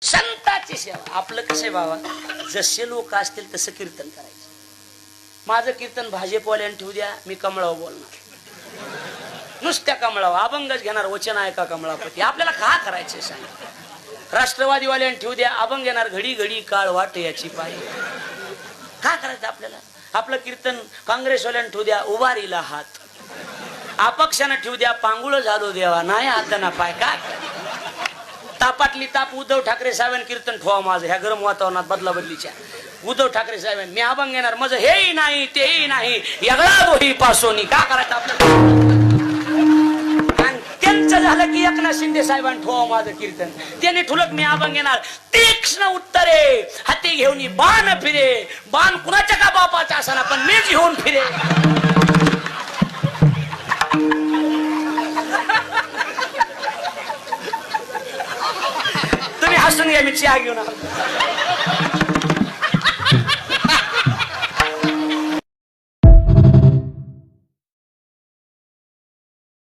संताची सेवा. आपलं कसं बाबा, जसे लोक असतील तसं कीर्तन करायचं. माझं कीर्तन भाजपवाल्यानं ठेवू द्या, मी कमळावर बोलणार, नुसत्या कमळावर. अभंगच घेणार, वचन ऐका कमळापती. आपल्याला का करायचंय सांग. राष्ट्रवादीवाल्यानं ठेवू द्या, अभंग घेणार, घडी घडी काळ वाट याची पाय. का करायचं आपल्याला. आपलं कीर्तन काँग्रेसवाल्यानं ठेवू द्या, उभारीला हात. अपक्षानं ठेवू द्या, पांगुळ झालो देवा, नाही हात ना पाय. काय तापातली ताप उद्धव ठाकरे साहेबांनी कीर्तन ठेवा माझं ह्या गरम वातावरणात बदला बदलीच्या. उद्धव ठाकरे साहेबांनी मी अभंग घेणार, माझं हेही नाही तेही नाही, यागळा दोही पासोनी. का करायचं आपल्याला. आणि त्यांचं झालं की एकनाथ शिंदे साहेबांनी ठेवा माझं कीर्तन. त्यांनी ठुलक मी अभंग घेणार, तीक्ष्ण उत्तरे हाती घेऊन बाण फिरे. बाण कुणाच्या का बापाचा असाना, पण मीच घेऊन फिरे. तुम्ही हसून घ्या, मी चहा घेऊन.